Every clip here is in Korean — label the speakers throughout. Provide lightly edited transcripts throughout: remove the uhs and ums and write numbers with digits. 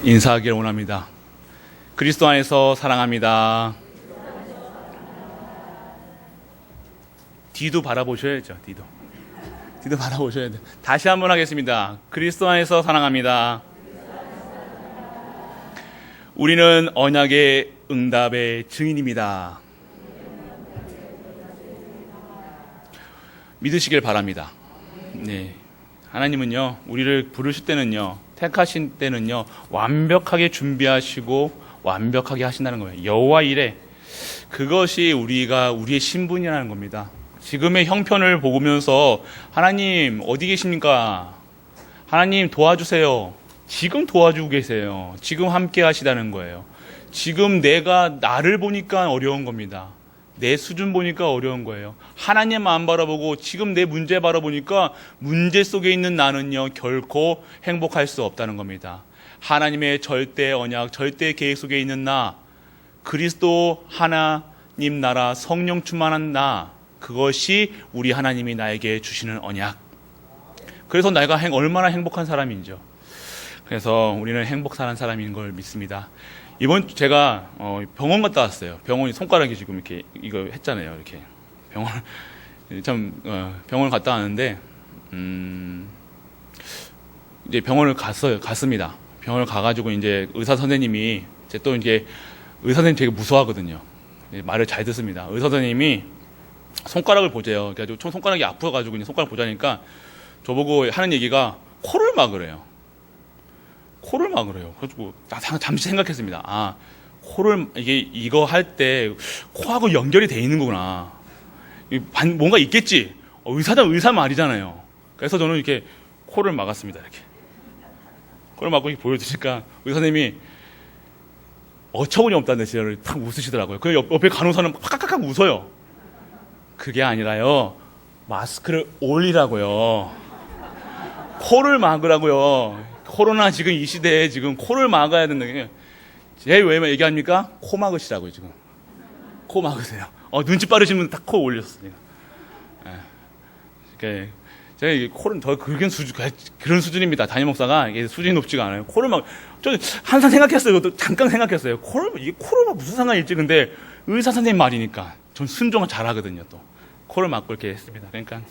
Speaker 1: 인사하기를 원합니다. 그리스도 안에서 사랑합니다. 뒤도 바라보셔야죠. 뒤도 바라보셔야 돼요. 다시 한번 하겠습니다. 그리스도 안에서 사랑합니다. 우리는 언약의 응답의 증인입니다. 믿으시길 바랍니다. 네. 하나님은요, 우리를 부르실 때는요, 택하신 때는요, 완벽하게 준비하시고 완벽하게 하신다는 거예요. 여호와 이레. 그것이 우리의 신분이라는 겁니다. 지금의 형편을 보면서 하나님 어디 계십니까? 하나님 도와주세요. 지금 도와주고 계세요. 지금 함께 하시다는 거예요. 지금 내가 나를 보니까 어려운 겁니다. 내 수준 보니까 어려운 거예요. 하나님 안 바라보고 지금 내 문제 바라보니까 문제 속에 있는 나는요, 결코 행복할 수 없다는 겁니다. 하나님의 절대 언약, 절대 계획 속에 있는 나, 그리스도 하나님 나라 성령 충만한 나, 그것이 우리 하나님이 나에게 주시는 언약. 그래서 내가 얼마나 행복한 사람인지요. 그래서 우리는 행복 사는 사람인 걸 믿습니다. 이번 제가 병원 갔다 왔어요. 병원이 손가락이 지금 이렇게 이거 했잖아요. 이렇게 병원 갔다 왔는데 이제 병원을 갔습니다. 병원을 가가지고 이제 의사 선생님이 또 이제 의사 선생님 되게 무서워하거든요. 말을 잘 듣습니다. 의사 선생님이 손가락을 보재요. 그래가지고 손가락이 아파가지고 이제 손가락 보자니까 저보고 하는 얘기가 코를 막으래요. 코를 막으래요. 그래가지고 잠시 생각했습니다. 아, 코를 이거 할 때 코하고 연결이 돼 있는 거구나. 뭔가 있겠지. 의사 말이잖아요. 그래서 저는 이렇게 코를 막았습니다. 이렇게 코를 막고 이렇게 보여주니까 의사 선생님이 어처구니 없다는 듯이 탁 웃으시더라고요. 그 옆에 간호사는 깍깍깍 웃어요. 그게 아니라요, 마스크를 올리라고요. 코를 막으라고요. 코로나 지금 이 시대에 지금 코를 막아야 된다는 게, 제일 왜 얘기합니까? 코 막으시라고요, 지금. 코 막으세요. 눈치 빠르시면 딱 코 올렸어요. 예. 제가 코는 더 그런 수준입니다. 담임 목사가 이게 수준이 높지가 않아요. 코를 막, 저 항상 생각했어요. 잠깐 생각했어요. 코를 무슨 상관일지. 근데 의사 선생님 말이니까 전 순종을 잘 하거든요, 또. 코를 막고 이렇게 했습니다. 그러니까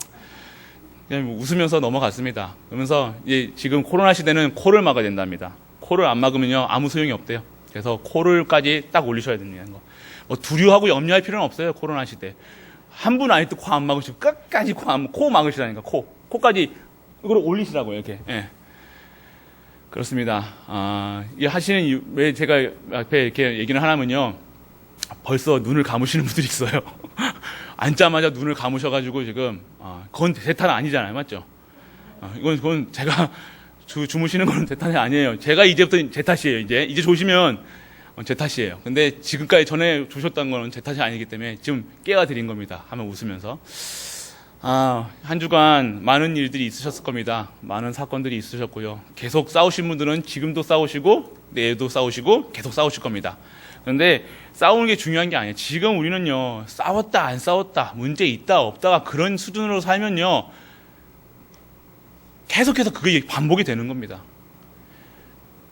Speaker 1: 그냥 웃으면서 넘어갔습니다. 그러면서 지금 코로나 시대는 코를 막아야 된답니다. 코를 안 막으면요, 아무 소용이 없대요. 그래서 코를까지 딱 올리셔야 된다는 거. 뭐 두려워하고 염려할 필요는 없어요. 코로나 시대. 한 분 아직도 코 안 막으시고 끝까지 코 막으시라니까. 코까지 이걸 올리시라고요. 이렇게. 예. 그렇습니다. 이 하시는 이유, 왜 제가 앞에 이렇게 얘기를 하냐면요, 벌써 눈을 감으시는 분들이 있어요. 앉자마자 눈을 감으셔가지고 지금, 그건 제 탓 아니잖아요. 맞죠? 그건 제가 주무시는 건 제 탓이 아니에요. 제가 이제부터 제 탓이에요. 이제 조시면 제 탓이에요. 근데 지금까지 전에 주셨던 거는 제 탓이 아니기 때문에 지금 깨워드린 겁니다. 하면 웃으면서. 한 주간 많은 일들이 있으셨을 겁니다. 많은 사건들이 있으셨고요. 계속 싸우신 분들은 지금도 싸우시고, 내일도 싸우시고, 계속 싸우실 겁니다. 그런데 싸우는 게 중요한 게 아니에요. 지금 우리는요, 싸웠다 안 싸웠다, 문제 있다 없다가 그런 수준으로 살면요, 계속해서 그게 반복이 되는 겁니다.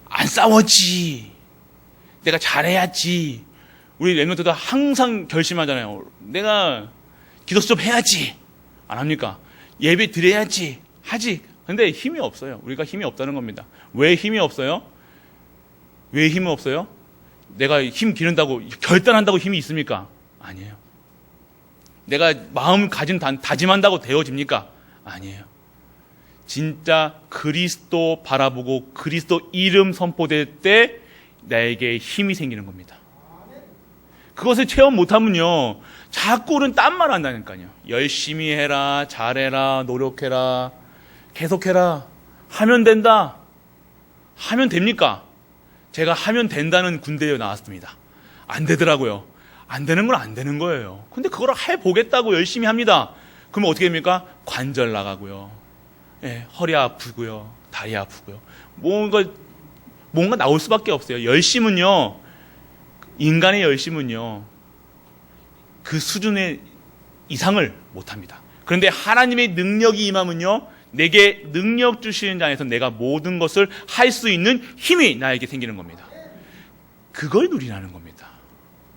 Speaker 1: 안 싸웠지, 내가 잘해야지. 우리 랩런트도 항상 결심하잖아요. 내가 기도 좀 해야지. 안 합니까? 예배 드려야지. 하지. 근데 힘이 없어요. 우리가 힘이 없다는 겁니다. 왜 힘이 없어요? 왜 힘이 없어요? 내가 힘 기른다고, 결단한다고 힘이 있습니까? 아니에요. 내가 마음 다짐한다고 되어집니까? 아니에요. 진짜 그리스도 바라보고 그리스도 이름 선포될 때 나에게 힘이 생기는 겁니다. 그것을 체험 못하면요, 자꾸는 딴 말 한다니까요. 열심히 해라, 잘해라, 노력해라, 계속해라, 하면 된다. 하면 됩니까? 제가 하면 된다는 군대에 나왔습니다. 안 되더라고요. 안 되는 건 안 되는 거예요. 근데 그걸 해보겠다고 열심히 합니다. 그러면 어떻게 됩니까? 관절 나가고요. 예, 허리 아프고요. 다리 아프고요. 뭔가 나올 수밖에 없어요. 열심은요, 인간의 열심은요, 그 수준의 이상을 못합니다. 그런데 하나님의 능력이 임하면요, 내게 능력 주시는 자 안에서 내가 모든 것을 할 수 있는 힘이 나에게 생기는 겁니다. 그걸 누리라는 겁니다.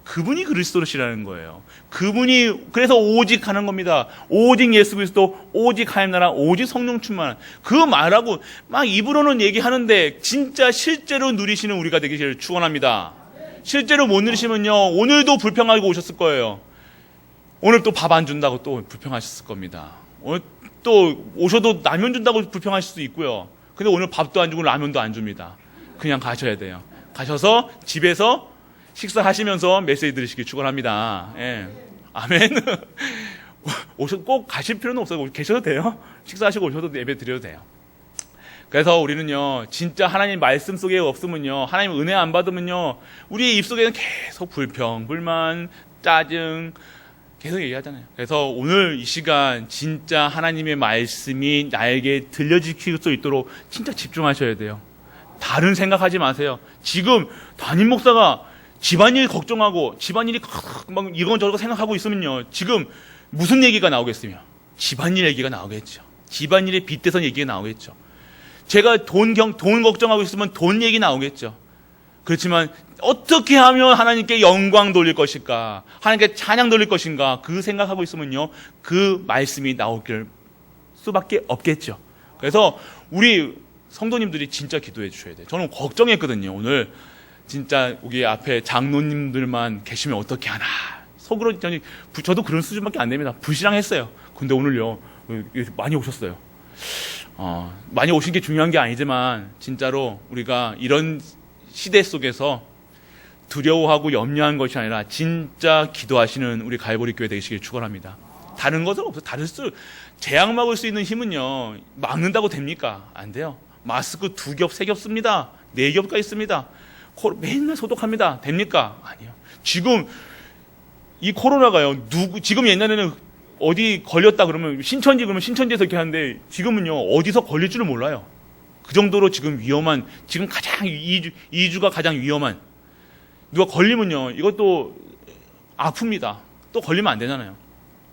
Speaker 1: 그분이 그리스도시라는 거예요. 그분이 그래서 오직 하는 겁니다. 오직 예수 그리스도, 오직 하나님 나라, 오직 성령 충만. 그 말하고 막 입으로는 얘기하는데 진짜 실제로 누리시는 우리가 되기를 축원합니다. 실제로 못 누리시면요, 오늘도 불평하고 오셨을 거예요. 오늘 또 밥 안 준다고 또 불평하셨을 겁니다. 오늘 또 오셔도 라면 준다고 불평하실 수도 있고요. 근데 오늘 밥도 안 주고 라면도 안 줍니다. 그냥 가셔야 돼요. 가셔서 집에서 식사하시면서 메시지 들으시길 축원합니다. 예. 아멘. 꼭 가실 필요는 없어요. 계셔도 돼요. 식사하시고 오셔도 예배 드려도 돼요. 그래서 우리는요, 진짜 하나님 말씀 속에 없으면요, 하나님 은혜 안 받으면요, 우리의 입속에는 계속 불평, 불만, 짜증 계속 얘기하잖아요. 그래서 오늘 이 시간 진짜 하나님의 말씀이 나에게 들려지킬 수 있도록 진짜 집중하셔야 돼요. 다른 생각하지 마세요. 지금 담임 목사가 집안일 걱정하고 집안일이 막 이건저건 생각하고 있으면요, 지금 무슨 얘기가 나오겠으며? 집안일 얘기가 나오겠죠. 집안일에 빗대선 얘기가 나오겠죠. 제가 돈 걱정하고 있으면 돈 얘기 나오겠죠. 그렇지만 어떻게 하면 하나님께 영광 돌릴 것일까, 하나님께 찬양 돌릴 것인가, 그 생각하고 있으면요, 그 말씀이 나올 수밖에 없겠죠. 그래서 우리 성도님들이 진짜 기도해 주셔야 돼요. 저는 걱정했거든요. 오늘 진짜 여기 앞에 장로님들만 계시면 어떻게 하나, 속으로 저도 그런 수준밖에 안 됩니다. 불신앙했어요. 근데 오늘요, 많이 오셨어요. 많이 오신 게 중요한 게 아니지만 진짜로 우리가 이런 시대 속에서 두려워하고 염려한 것이 아니라 진짜 기도하시는 우리 갈보리 교회 되시길 축원합니다. 다른 것은 없어요. 재앙 막을 수 있는 힘은요, 막는다고 됩니까? 안 돼요. 마스크 2겹, 3겹 씁니다. 4겹까지 있습니다. 맨날 소독합니다. 됩니까? 아니요. 지금 이 코로나가요, 지금 옛날에는 어디 걸렸다 그러면 신천지에서 이렇게 하는데 지금은요, 어디서 걸릴 줄을 몰라요. 그 정도로 지금 위험한, 지금 가장 2주가 가장 위험한, 누가 걸리면요, 이것도 아픕니다. 또 걸리면 안 되잖아요.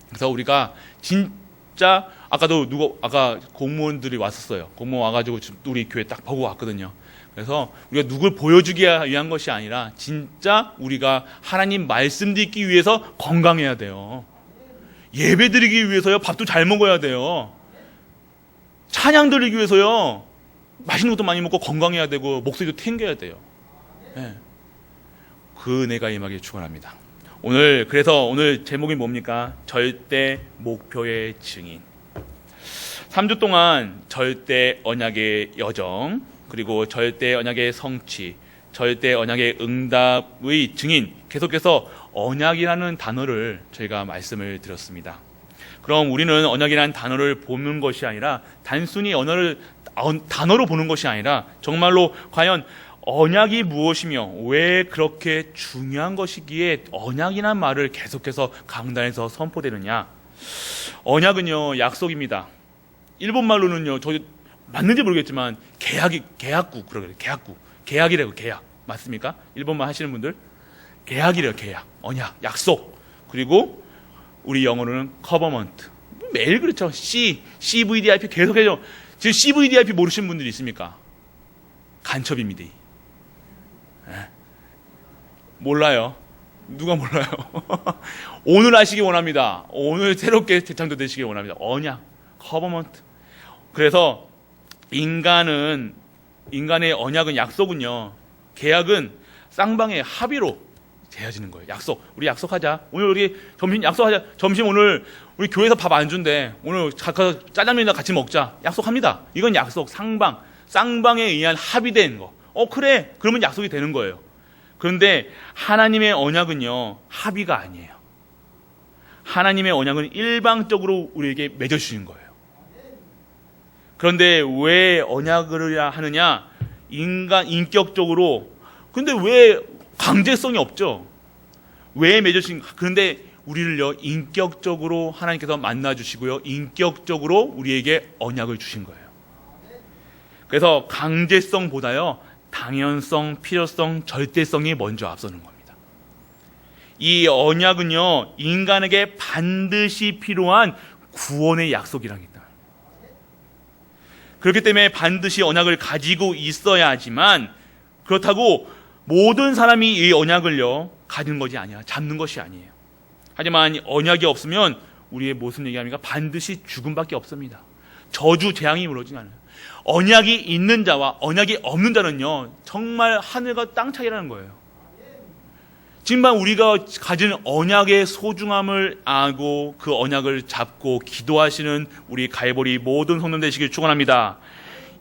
Speaker 1: 그래서 우리가 진짜 아까 공무원들이 왔었어요. 공무원 와가지고 우리 교회 딱 보고 왔거든요. 그래서 우리가 누굴 보여주기 위한 것이 아니라 진짜 우리가 하나님 말씀 듣기 위해서 건강해야 돼요. 예배 드리기 위해서요, 밥도 잘 먹어야 돼요. 찬양 드리기 위해서요, 맛있는 것도 많이 먹고 건강해야 되고 목소리도 탱겨야 돼요. 네. 그 은혜가 임하길 축원합니다. 그래서 오늘 제목이 뭡니까? 절대 목표의 증인. 3주 동안 절대 언약의 여정, 그리고 절대 언약의 성취, 절대 언약의 응답의 증인, 계속해서 언약이라는 단어를 저희가 말씀을 드렸습니다. 그럼 우리는 언약이라는 단어를 보는 것이 아니라 단순히 단어로 보는 것이 아니라 정말로 과연 언약이 무엇이며 왜 그렇게 중요한 것이기에 언약이라는 말을 계속해서 강단에서 선포되느냐. 언약은요, 약속입니다. 일본말로는요, 저 맞는지 모르겠지만 계약구 그러거든요. 계약이라고. 계약 맞습니까? 일본말 하시는 분들 계약이래요. 계약, 언약, 약속. 그리고 우리 영어로는 커버먼트. 매일 그렇죠. CVDIP 계속해서. 지금 CVDIP 모르시는 분들이 있습니까? 간첩입니다. 몰라요. 누가 몰라요? 오늘 아시기 원합니다. 오늘 새롭게 재창조되시기 원합니다. 언약, 커버먼트. 그래서 인간의 언약은, 약속은요, 계약은 쌍방의 합의로 되어지는 거예요. 우리 약속하자. 오늘 우리 점심 약속하자. 점심 오늘 우리 교회에서 밥 안 준대. 오늘 가서 짜장면이나 같이 먹자. 약속합니다. 이건 약속, 쌍방에 의한 합의된 거. 그래. 그러면 약속이 되는 거예요. 그런데 하나님의 언약은요, 합의가 아니에요. 하나님의 언약은 일방적으로 우리에게 맺어주시는 거예요. 그런데 왜 언약을 하느냐? 인격적으로. 근데 왜 강제성이 없죠? 왜 맺으신? 그런데 우리를요, 인격적으로 하나님께서 만나주시고요, 인격적으로 우리에게 언약을 주신 거예요. 그래서 강제성보다요, 당연성, 필요성, 절대성이 먼저 앞서는 겁니다. 이 언약은요, 인간에게 반드시 필요한 구원의 약속이랍니다. 그렇기 때문에 반드시 언약을 가지고 있어야지만, 그렇다고 모든 사람이 이 언약을요 가지는 것이 아니야, 잡는 것이 아니에요. 하지만 언약이 없으면 우리의 무슨 얘기합니까? 반드시 죽음밖에 없습니다. 저주 재앙이 이루어지지 않아요. 언약이 있는 자와 언약이 없는 자는요 정말 하늘과 땅 차이라는 거예요. 정말 우리가 가진 언약의 소중함을 알고 그 언약을 잡고 기도하시는 우리 갈보리 모든 성도 되시길 축원합니다.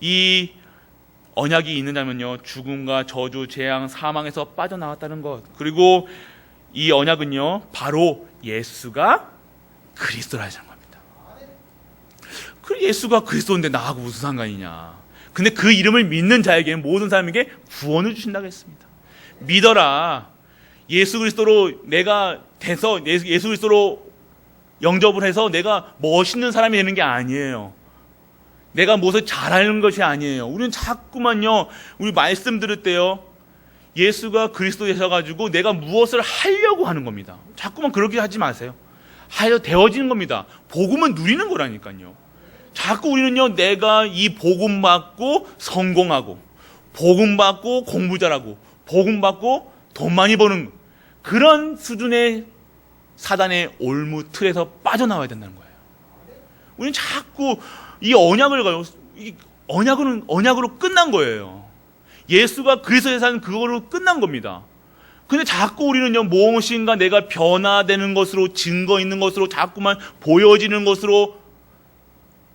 Speaker 1: 이 언약이 있는 자면요 죽음과 저주, 재앙, 사망에서 빠져나왔다는 것, 그리고 이 언약은요 바로 예수가 그리스도라는 겁니다. 그 예수가 그리스도인데 나하고 무슨 상관이냐. 근데 그 이름을 믿는 자에게는, 모든 사람에게 구원을 주신다고 했습니다. 믿어라. 예수 그리스도로 내가 돼서, 예수 그리스도로 영접을 해서 내가 멋있는 사람이 되는 게 아니에요. 내가 무엇을 잘하는 것이 아니에요. 우리는 자꾸만요 우리 말씀 들을 때요 예수가 그리스도 되셔가지고 내가 무엇을 하려고 하는 겁니다. 자꾸만 그렇게 하지 마세요. 하여 되어지는 겁니다. 복음은 누리는 거라니까요. 자꾸 우리는요 내가 이 복음 받고 성공하고, 복음 받고 공부 잘하고, 복음 받고 돈 많이 버는 그런 수준의 사단의 올무 틀에서 빠져나와야 된다는 거예요. 우리는 자꾸 이 언약을 가요. 이 언약으로 끝난 거예요. 예수가 그리스도에 사는 그거로 끝난 겁니다. 근데 자꾸 우리는요 무엇인가 내가 변화되는 것으로, 증거 있는 것으로, 자꾸만 보여지는 것으로,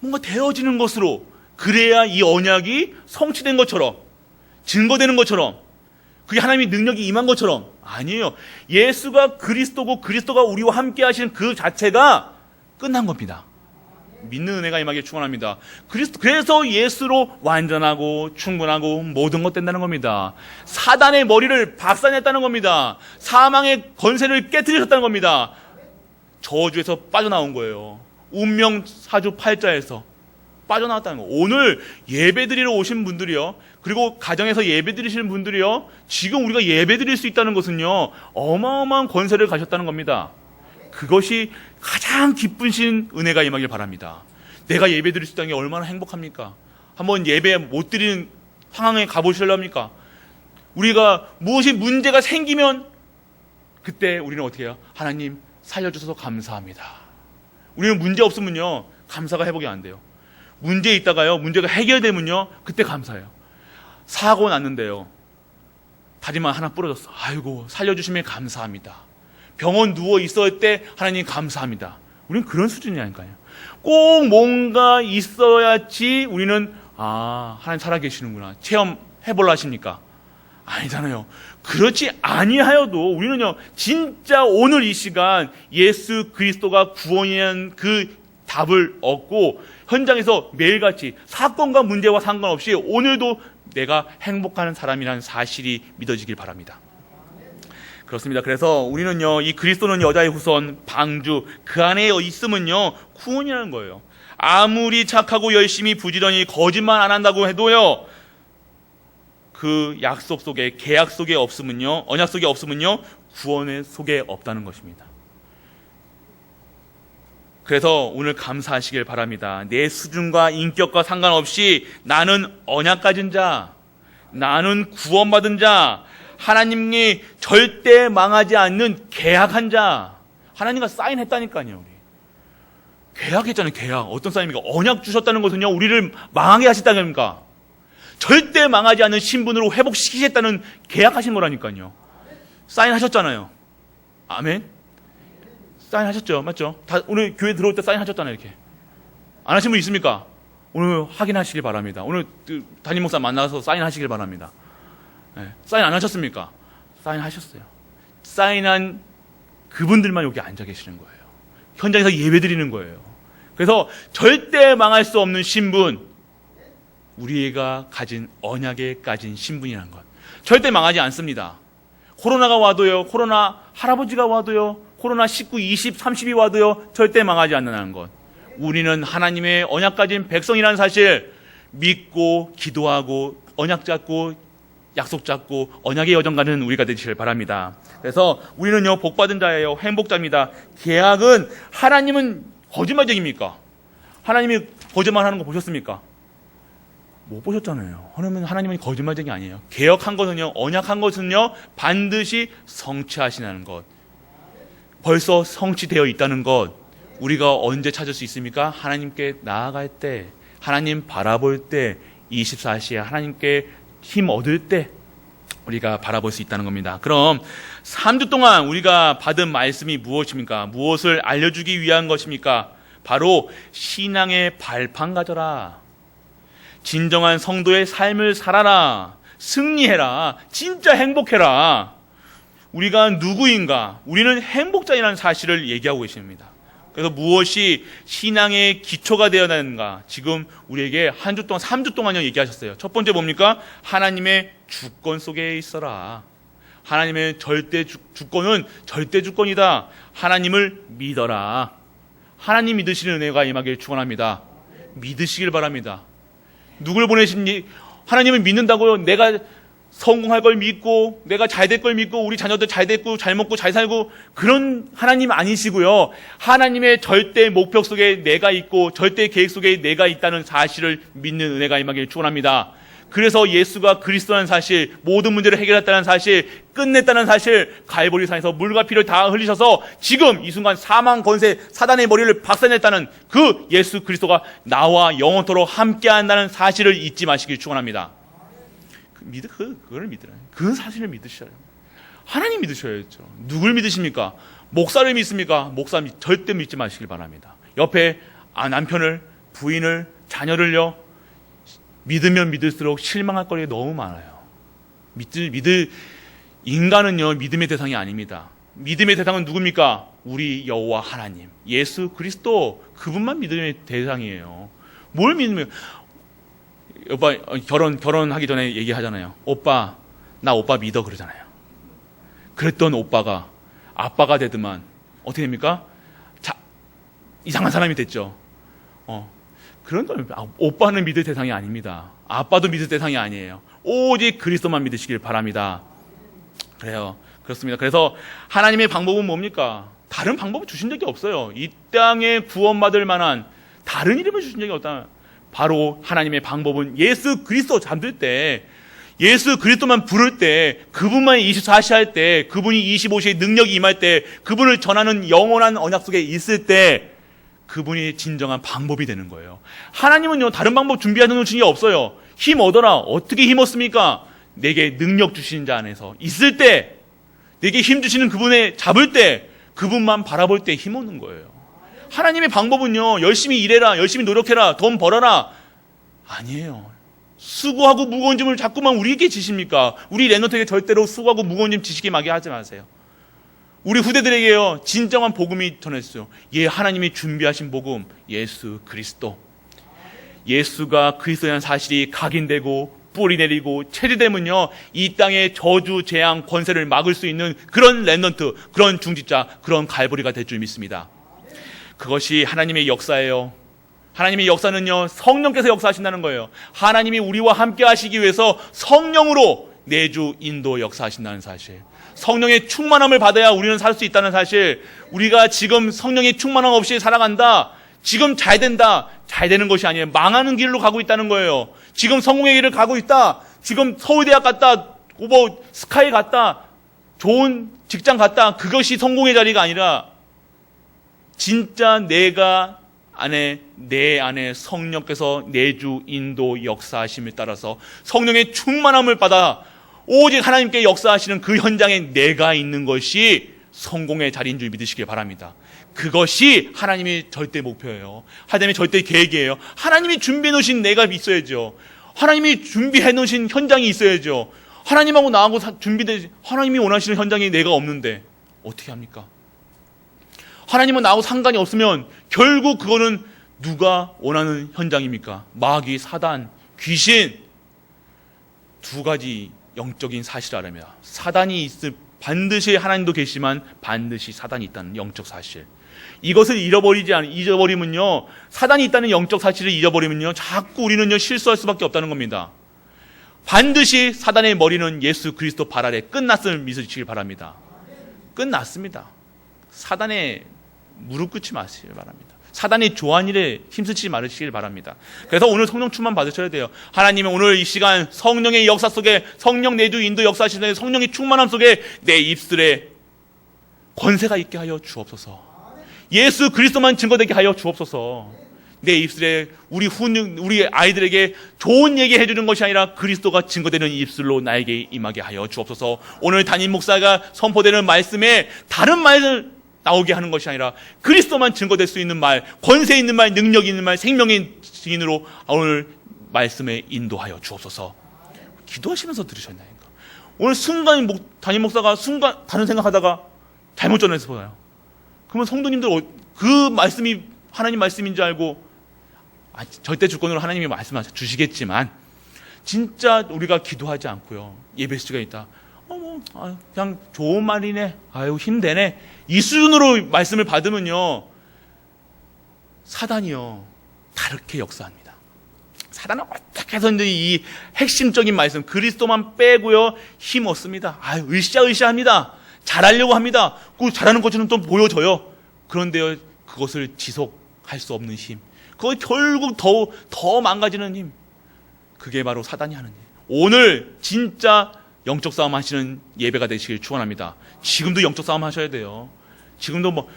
Speaker 1: 뭔가 되어지는 것으로, 그래야 이 언약이 성취된 것처럼, 증거되는 것처럼, 그게 하나님의 능력이 임한 것처럼. 아니에요. 예수가 그리스도고 그리스도가 우리와 함께 하시는 그 자체가 끝난 겁니다. 믿는 은혜가 임하기를 축원합니다. 그래서 예수로 완전하고 충분하고 모든 것 된다는 겁니다. 사단의 머리를 박살냈다는 겁니다. 사망의 권세를 깨뜨리셨다는 겁니다. 저주에서 빠져나온 거예요. 운명 사주 팔자에서 빠져나왔다는 거. 오늘 예배드리러 오신 분들이요, 그리고 가정에서 예배드리시는 분들이요, 지금 우리가 예배드릴 수 있다는 것은요 어마어마한 권세를 가셨다는 겁니다. 그것이 가장 기쁘신 은혜가 임하길 바랍니다. 내가 예배드릴 수 있다는 게 얼마나 행복합니까? 한번 예배 못 드리는 상황에 가보실랍니까? 우리가 무엇이 문제가 생기면 그때 우리는 어떻게 해요? 하나님 살려주셔서 감사합니다. 우리는 문제 없으면요 감사가 회복이 안 돼요. 문제 있다가요 문제가 해결되면요 그때 감사해요. 사고 났는데요 다리만 하나 부러졌어. 아이고 살려주시면 감사합니다. 병원 누워 있을 때 하나님 감사합니다. 우리는 그런 수준이라니까요. 꼭 뭔가 있어야지 우리는 하나님 살아계시는구나 체험해볼라 하십니까? 아니잖아요. 그렇지 아니하여도 우리는요 진짜 오늘 이 시간 예수 그리스도가 구원이라는 그 답을 얻고 현장에서 매일같이 사건과 문제와 상관없이 오늘도 내가 행복한 사람이라는 사실이 믿어지길 바랍니다. 그렇습니다. 그래서 우리는요 이 그리스도는 여자의 후손, 방주, 그 안에 있으면요 구원이라는 거예요. 아무리 착하고 열심히 부지런히 거짓말 안 한다고 해도요 그 약속 속에, 계약 속에 없으면요, 언약 속에 없으면요 구원의 속에 없다는 것입니다. 그래서 오늘 감사하시길 바랍니다. 내 수준과 인격과 상관없이 나는 언약 가진 자, 나는 구원받은 자, 하나님이 절대 망하지 않는 계약한 자, 하나님과 사인했다니까요. 우리 계약했잖아요. 계약. 어떤 사인입니까? 언약 주셨다는 것은요 우리를 망하게 하셨다는 겁니까? 절대 망하지 않는 신분으로 회복시키겠다는 계약하신 거라니까요. 사인하셨잖아요. 아멘. 사인하셨죠? 맞죠? 다 오늘 교회 들어올 때 사인하셨잖아요. 이렇게 안 하신 분 있습니까? 오늘 확인하시길 바랍니다. 오늘 담임 목사 만나서 사인하시길 바랍니다. 네. 사인 안 하셨습니까? 사인하셨어요. 사인한 그분들만 여기 앉아 계시는 거예요. 현장에서 예배드리는 거예요. 그래서 절대 망할 수 없는 신분, 우리가 가진 언약에 가진 신분이라는 것 절대 망하지 않습니다. 코로나가 와도요, 코로나 할아버지가 와도요, 코로나 19, 20, 30이 와도요 절대 망하지 않는다는 것, 우리는 하나님의 언약 가진 백성이라는 사실 믿고 기도하고 언약 잡고 약속 잡고 언약의 여정 가는 우리가 되시길 바랍니다. 그래서 우리는요 복받은 자예요. 행복자입니다. 계약은, 하나님은 거짓말쟁입니까? 하나님이 거짓말하는 거 보셨습니까? 못 보셨잖아요. 하나님은 거짓말쟁이 아니에요. 개혁한 것은요, 언약한 것은요, 반드시 성취하시는 것. 벌써 성취되어 있다는 것. 우리가 언제 찾을 수 있습니까? 하나님께 나아갈 때, 하나님 바라볼 때, 24시에 하나님께 힘 얻을 때 우리가 바라볼 수 있다는 겁니다. 그럼 3주 동안 우리가 받은 말씀이 무엇입니까? 무엇을 알려주기 위한 것입니까? 바로 신앙의 발판 가져라. 진정한 성도의 삶을 살아라. 승리해라. 진짜 행복해라. 우리가 누구인가? 우리는 행복자이라는 사실을 얘기하고 계십니다. 그래서 무엇이 신앙의 기초가 되어야 하는가? 지금 우리에게 한 주 동안, 3주 동안요 얘기하셨어요. 첫 번째 뭡니까? 하나님의 주권 속에 있어라. 하나님의 절대 주권은 절대 주권이다. 하나님을 믿어라. 하나님 믿으시는 은혜가 임하길 축원합니다. 믿으시길 바랍니다. 누굴 보내신지 하나님을 믿는다고요. 내가 성공할 걸 믿고 내가 잘 될 걸 믿고 우리 자녀들 잘 됐고 잘 먹고 잘 살고 그런 하나님 아니시고요. 하나님의 절대 목표 속에 내가 있고 절대 계획 속에 내가 있다는 사실을 믿는 은혜가 임하길 축원합니다. 그래서 예수가 그리스도라는 사실, 모든 문제를 해결했다는 사실, 끝냈다는 사실, 갈보리산에서 물과 피를 다 흘리셔서 지금 이 순간 사망 권세 사단의 머리를 박살냈다는 그 예수 그리스도가 나와 영원토록 함께한다는 사실을 잊지 마시길 축원합니다. 그걸 믿으라. 그 사실을 믿으셔야 돼요. 하나님 믿으셔야죠. 누굴 믿으십니까? 목사를 믿습니까? 목사 절대 믿지 마시길 바랍니다. 옆에 남편을, 부인을, 자녀를요, 믿으면 믿을수록 실망할 거리가 너무 많아요. 인간은요, 믿음의 대상이 아닙니다. 믿음의 대상은 누굽니까? 우리 여호와 하나님, 예수 그리스도, 그분만 믿음의 대상이에요. 뭘 믿으면, 오빠 결혼하기 전에 얘기하잖아요. 오빠, 나 오빠 믿어 그러잖아요. 그랬던 오빠가 아빠가 되더만 어떻게 됩니까? 이상한 사람이 됐죠. 그런 건 오빠는 믿을 대상이 아닙니다. 아빠도 믿을 대상이 아니에요. 오직 그리스도만 믿으시길 바랍니다. 그래요. 그렇습니다. 그래서 하나님의 방법은 뭡니까? 다른 방법을 주신 적이 없어요. 이 땅에 구원받을 만한 다른 이름을 주신 적이 없다. 바로 하나님의 방법은 예수 그리스도 잠들 때, 예수 그리스도만 부를 때, 그분만 24시 할 때, 그분이 25시에 능력이 임할 때, 그분을 전하는 영원한 언약 속에 있을 때, 그분이 진정한 방법이 되는 거예요. 하나님은요, 다른 방법 준비하는 게 없어요. 힘 얻어라. 어떻게 힘 얻습니까? 내게 능력 주시는 자 안에서 있을 때, 내게 힘 주시는 그분에 잡을 때, 그분만 바라볼 때 힘 얻는 거예요. 하나님의 방법은요, 열심히 일해라, 열심히 노력해라, 돈 벌어라. 아니에요. 수고하고 무거운 짐을 자꾸만 우리에게 지십니까? 우리 랩런트에게 절대로 수고하고 무거운 짐 지시게 마게 하지 마세요. 우리 후대들에게요, 진정한 복음이 전해졌어요. 하나님이 준비하신 복음, 예수 그리스도. 예수가 그리스도라는 사실이 각인되고 뿌리 내리고 체리되면요, 이 땅의 저주, 재앙, 권세를 막을 수 있는 그런 랩런트, 그런 중직자, 그런 갈보리가 될 줄 믿습니다. 그것이 하나님의 역사예요. 하나님의 역사는요, 성령께서 역사하신다는 거예요. 하나님이 우리와 함께 하시기 위해서 성령으로 내주 인도 역사하신다는 사실. 성령의 충만함을 받아야 우리는 살 수 있다는 사실. 우리가 지금 성령의 충만함 없이 살아간다, 지금 잘 된다, 잘 되는 것이 아니에요. 망하는 길로 가고 있다는 거예요. 지금 성공의 길을 가고 있다, 지금 서울대학 갔다, 스카이 갔다, 좋은 직장 갔다, 그것이 성공의 자리가 아니라 진짜 내 안에 성령께서 내주 인도 역사하심에 따라서 성령의 충만함을 받아 오직 하나님께 역사하시는 그 현장에 내가 있는 것이 성공의 자리인 줄 믿으시길 바랍니다. 그것이 하나님의 절대 목표예요. 하나님의 절대 계획이에요. 하나님이 준비해 놓으신 내가 있어야죠. 하나님이 준비해 놓으신 현장이 있어야죠. 하나님하고 나하고 하나님이 원하시는 현장이 내가 없는데 어떻게 합니까? 하나님은 나하고 상관이 없으면 결국 그거는 누가 원하는 현장입니까? 마귀, 사단, 귀신. 두 가지 영적인 사실을 알아야. 사단이 반드시 하나님도 계시지만 반드시 사단이 있다는 영적 사실. 이것을 잊어버리면요, 사단이 있다는 영적 사실을 잊어버리면요, 자꾸 우리는요, 실수할 수밖에 없다는 겁니다. 반드시 사단의 머리는 예수 그리스도 발 아래 끝났음을 믿으시길 바랍니다. 끝났습니다. 사단의 무릎 꿇지 마시길 바랍니다. 사단이 좋아하는 일에 힘쓰지 말으시길 바랍니다. 그래서 오늘 성령 충만 받으셔야 돼요. 하나님은 오늘 이 시간 성령의 역사 속에, 성령 내주 인도 역사하시는 성령의 충만함 속에 내 입술에 권세가 있게 하여 주옵소서. 예수 그리스도만 증거되게 하여 주옵소서. 내 입술에 우리 아이들에게 좋은 얘기 해주는 것이 아니라 그리스도가 증거되는 입술로 나에게 임하게 하여 주옵소서. 오늘 담임 목사가 선포되는 말씀에 다른 말을 나오게 하는 것이 아니라 그리스도만 증거될 수 있는 말, 권세 있는 말, 능력 있는 말, 생명의 증인으로 오늘 말씀에 인도하여 주옵소서. 기도하시면서 들으셨나요? 오늘 순간 담임 목사가 순간 다른 생각하다가 잘못 전해서 보나요? 그러면 성도님들 그 말씀이 하나님 말씀인 줄 알고 절대 주권으로 하나님이 말씀 주시겠지만 진짜 우리가 기도하지 않고요, 예배 시간이 있다, 그냥 좋은 말이네, 아유 힘되네, 이 수준으로 말씀을 받으면요 사단이요 다르게 역사합니다. 사단은 어떻게 해서든지 이 핵심적인 말씀 그리스도만 빼고요 힘 없습니다. 아유 으쌰으쌰합니다. 잘하려고 합니다. 그 잘하는 것처럼 좀 보여져요. 그런데요 그것을 지속할 수 없는 힘, 그거 결국 더 망가지는 힘, 그게 바로 사단이 하는 일. 오늘 진짜 영적 싸움 하시는 예배가 되시길 축원합니다. 지금도 영적 싸움 하셔야 돼요. 지금도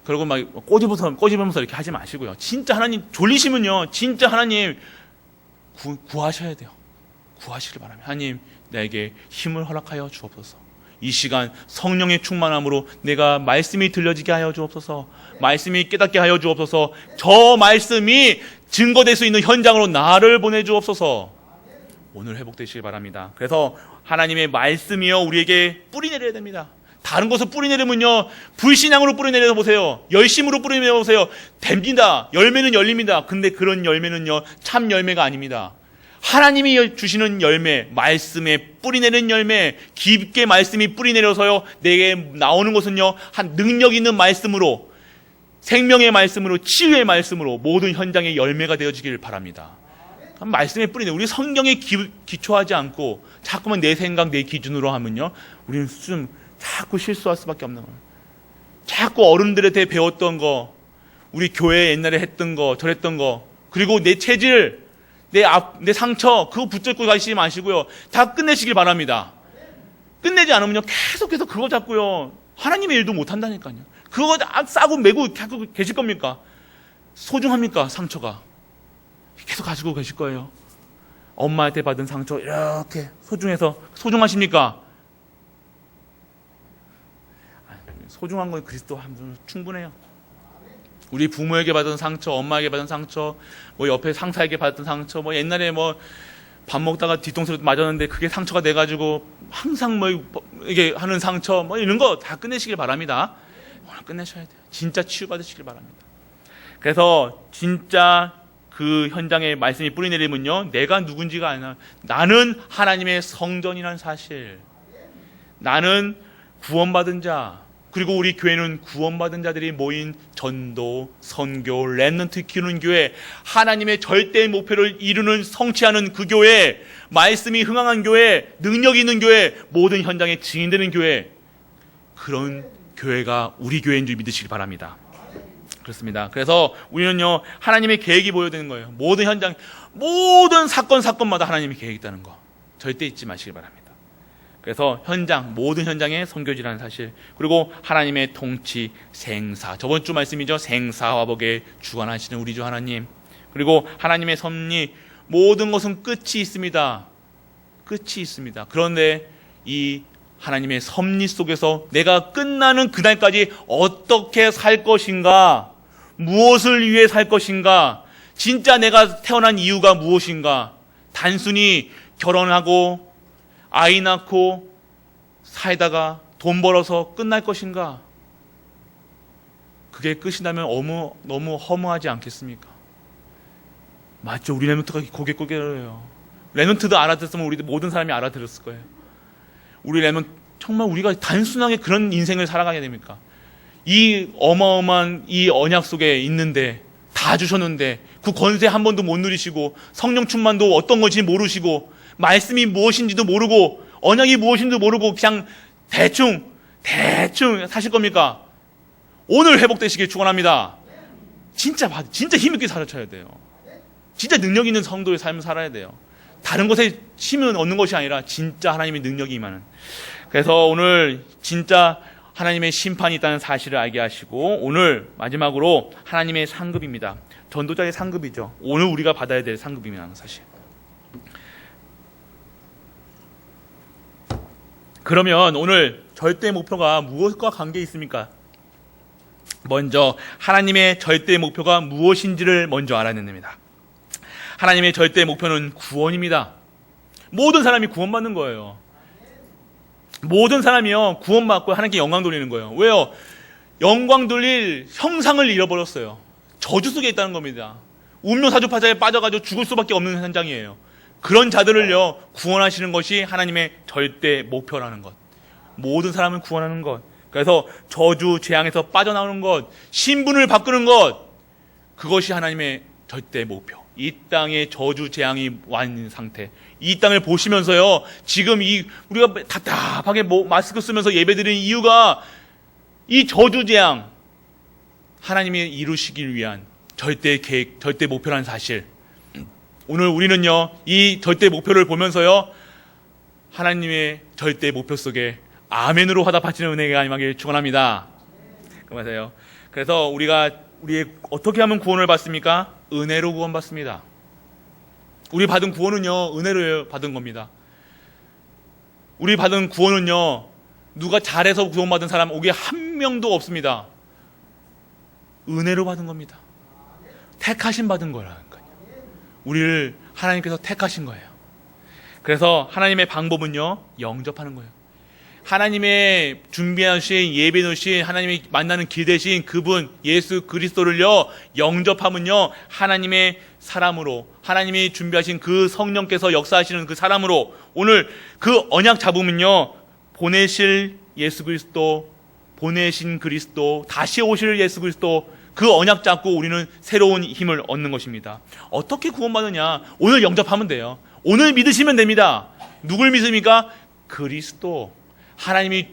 Speaker 1: 그러고 막 꼬집으면서 이렇게 하지 마시고요. 진짜 하나님 졸리시면요 진짜 하나님 구하셔야 돼요. 구하시길 바랍니다. 하나님 나에게 힘을 허락하여 주옵소서. 이 시간 성령의 충만함으로 내가 말씀이 들려지게 하여 주옵소서. 말씀이 깨닫게 하여 주옵소서. 저 말씀이 증거될 수 있는 현장으로 나를 보내주옵소서. 오늘 회복되시길 바랍니다. 그래서 하나님의 말씀이요 우리에게 뿌리내려야 됩니다. 다른 곳을 뿌리내리면요 불신앙으로 뿌리내려 보세요. 열심으로 뿌리내려 보세요. 됩니다. 열매는 열립니다. 근데 그런 열매는요 참 열매가 아닙니다. 하나님이 주시는 열매, 말씀에 뿌리내는 열매, 깊게 말씀이 뿌리내려서요 내게 나오는 것은요 한 능력 있는 말씀으로, 생명의 말씀으로, 치유의 말씀으로 모든 현장의 열매가 되어지길 바랍니다. 말씀에 뿌리내, 우리 성경에 기초하지 않고 자꾸만 내 생각, 내 기준으로 하면요 우리는 자꾸 실수할 수밖에 없는 거예요. 자꾸 어른들한테 배웠던 거, 우리 교회 옛날에 했던 거, 저랬던 거, 그리고 내 체질, 내 상처, 그거 붙잡고 가시지 마시고요. 다 끝내시길 바랍니다. 끝내지 않으면요, 계속해서 그거 잡고요. 하나님의 일도 못 한다니까요. 그거 싸고 메고 갖고 계실 겁니까? 소중합니까? 상처가. 계속 가지고 계실 거예요. 엄마한테 받은 상처, 이렇게 소중하십니까? 소중한 건 그리스도 하면 충분해요. 우리 부모에게 받은 상처, 엄마에게 받은 상처, 옆에 상사에게 받은 상처, 옛날에 밥 먹다가 뒤통수로 맞았는데 그게 상처가 돼가지고 항상 이게 하는 상처, 이런 거 다 끝내시길 바랍니다. 오늘 끝내셔야 돼요. 진짜 치유받으시길 바랍니다. 그래서 진짜 그 현장에 말씀이 뿌리내리면요, 내가 누군지가 아니라 나는 하나님의 성전이라는 사실, 나는 구원받은 자, 그리고 우리 교회는 구원받은 자들이 모인 전도, 선교, 렘넌트 키우는 교회, 하나님의 절대 목표를 이루는, 성취하는 그 교회, 말씀이 흥황한 교회, 능력 있는 교회, 모든 현장에 증인되는 교회, 그런 교회가 우리 교회인 줄 믿으시기 바랍니다. 그렇습니다. 그래서 우리는요 하나님의 계획이 보여야 되는 거예요. 모든 현장, 모든 사건마다 하나님의 계획이 있다는 거 절대 잊지 마시기 바랍니다. 그래서 모든 현장에 선교지라는 사실, 그리고 하나님의 통치, 생사, 저번 주 말씀이죠. 생사화복에 주관하시는 우리 주 하나님, 그리고 하나님의 섭리, 모든 것은 끝이 있습니다. 끝이 있습니다. 그런데 이 하나님의 섭리 속에서 내가 끝나는 그날까지 어떻게 살 것인가, 무엇을 위해 살 것인가, 진짜 내가 태어난 이유가 무엇인가, 단순히 결혼하고 아이 낳고 살다가 돈 벌어서 끝날 것인가, 그게 끝이라면 너무 허무하지 않겠습니까? 맞죠? 우리 렘넌트가 고개 끄겨요. 렘넌트도 알아듣으면 우리 모든 사람이 알아들었을 거예요. 우리 렘넌트 정말 우리가 단순하게 그런 인생을 살아가야 됩니까? 이 어마어마한 이 언약 속에 있는데, 다 주셨는데 그 권세 한 번도 못 누리시고, 성령 충만도 어떤 건지 모르시고, 말씀이 무엇인지도 모르고, 언약이 무엇인지도 모르고 그냥 대충 사실 겁니까? 오늘 회복되시길 축원합니다. 진짜 힘있게 살아쳐야 돼요. 진짜 능력 있는 성도의 삶을 살아야 돼요. 다른 것에 힘을 얻는 것이 아니라 진짜 하나님의 능력이 임하는. 그래서 오늘 진짜 하나님의 심판이 있다는 사실을 알게 하시고, 오늘 마지막으로 하나님의 상급입니다. 전도자의 상급이죠. 오늘 우리가 받아야 될 상급이라는 사실. 그러면 오늘 절대 목표가 무엇과 관계 있습니까? 먼저 하나님의 절대 목표가 무엇인지를 먼저 알아야 됩니다. 하나님의 절대 목표는 구원입니다. 모든 사람이 구원받는 거예요. 모든 사람이요, 구원받고 하나님께 영광 돌리는 거예요. 왜요? 영광 돌릴 형상을 잃어버렸어요. 저주 속에 있다는 겁니다. 운명사주파자에 빠져가지고 죽을 수밖에 없는 현장이에요. 그런 자들을요, 구원하시는 것이 하나님의 절대 목표라는 것. 모든 사람을 구원하는 것. 그래서 저주, 재앙에서 빠져나오는 것, 신분을 바꾸는 것, 그것이 하나님의 절대 목표. 이 땅에 저주, 재앙이 와 있는 상태. 이 땅을 보시면서요, 지금 우리가 답답하게 마스크 쓰면서 예배드리는 이유가 이 저주, 재앙, 하나님이 이루시길 위한 절대 계획, 절대 목표라는 사실. 오늘 우리는요, 이 절대 목표를 보면서요, 하나님의 절대 목표 속에 아멘으로 화답하시는 은혜가 임하길 축원합니다. 그러세요. 그래서 우리 어떻게 하면 구원을 받습니까? 은혜로 구원받습니다. 우리 받은 구원은요, 은혜로 받은 겁니다. 우리 받은 구원은요, 누가 잘해서 구원받은 사람 오게 한 명도 없습니다. 은혜로 받은 겁니다. 택하심 받은 거라는 거예요. 우리를 하나님께서 택하신 거예요. 그래서 하나님의 방법은요, 영접하는 거예요. 하나님의 준비하신 예배 놓으신 하나님이 만나는 길 대신 그분 예수 그리스도를요, 영접하면요, 하나님의 사람으로, 하나님이 준비하신 그 성령께서 역사하시는 그 사람으로, 오늘 그 언약 잡으면요, 보내실 예수 그리스도, 보내신 그리스도, 다시 오실 예수 그리스도, 그 언약 잡고 우리는 새로운 힘을 얻는 것입니다. 어떻게 구원받느냐? 오늘 영접하면 돼요. 오늘 믿으시면 됩니다. 누굴 믿습니까? 그리스도, 하나님이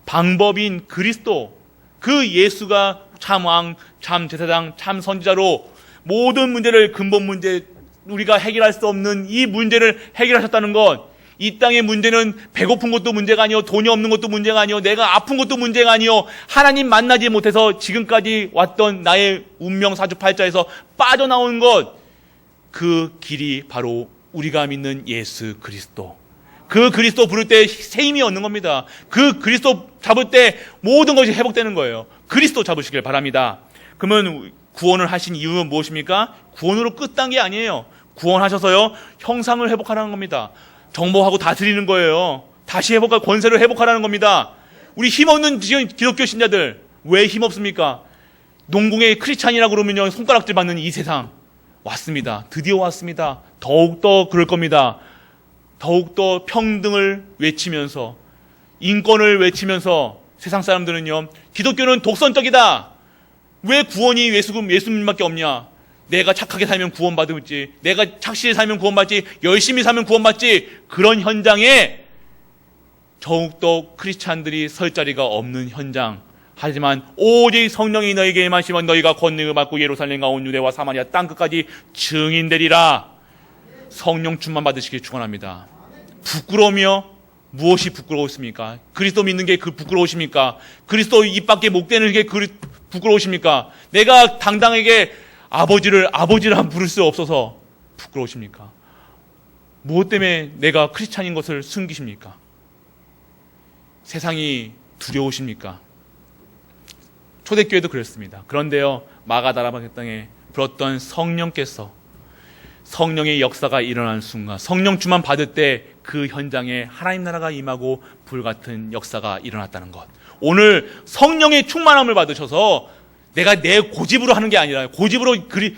Speaker 1: 방법인 그리스도, 그 예수가 참 왕, 참 제사장, 참 선지자로 모든 문제를, 근본 문제, 우리가 해결할 수 없는 이 문제를 해결하셨다는 것. 이 땅의 문제는 배고픈 것도 문제가 아니요, 돈이 없는 것도 문제가 아니요, 내가 아픈 것도 문제가 아니요, 하나님 만나지 못해서 지금까지 왔던 나의 운명 사주팔자에서 빠져나온 것, 그 길이 바로 우리가 믿는 예수 그리스도. 그 그리스도 부를 때 새 힘이 얻는 겁니다. 그 그리스도 잡을 때 모든 것이 회복되는 거예요. 그리스도 잡으시길 바랍니다. 그러면 구원을 하신 이유는 무엇입니까? 구원으로 끝난 게 아니에요. 구원하셔서요, 형상을 회복하라는 겁니다. 정복하고 다스리는 거예요. 다시 회복할 권세를 회복하라는 겁니다. 우리 힘없는 기독교 신자들 왜 힘없습니까? 농궁의 크리스찬이라고 그러면요, 손가락질 받는 이 세상 왔습니다. 드디어 왔습니다. 더욱더 그럴 겁니다. 더욱더 평등을 외치면서, 인권을 외치면서, 세상 사람들은요, 기독교는 독선적이다. 왜 구원이 예수님밖에 없냐? 내가 착하게 살면 구원받을지, 내가 착실히 살면 구원받지, 열심히 살면 구원받지, 그런 현장에 더욱더 크리스찬들이 설 자리가 없는 현장. 하지만 오직 성령이 너에게 임하시면 너희가 권능을 받고 예루살렘과 온 유대와 사마리아 땅끝까지 증인되리라. 성령 충만 받으시길 축원합니다. 부끄러우며 무엇이 부끄러우십니까? 그리스도 믿는 게 그 부끄러우십니까? 그리스도 입 밖에 못 대는 게 부끄러우십니까? 내가 당당하게 아버지라 부를 수 없어서 부끄러우십니까? 무엇 때문에 내가 크리스찬인 것을 숨기십니까? 세상이 두려우십니까? 초대교회도 그랬습니다. 그런데요, 마가다라 땅에 불었던 성령께서, 성령의 역사가 일어나는 순간, 성령 충만 받을 때 그 현장에 하나님 나라가 임하고 불같은 역사가 일어났다는 것. 오늘 성령의 충만함을 받으셔서 내가 내 고집으로 하는 게 아니라, 고집으로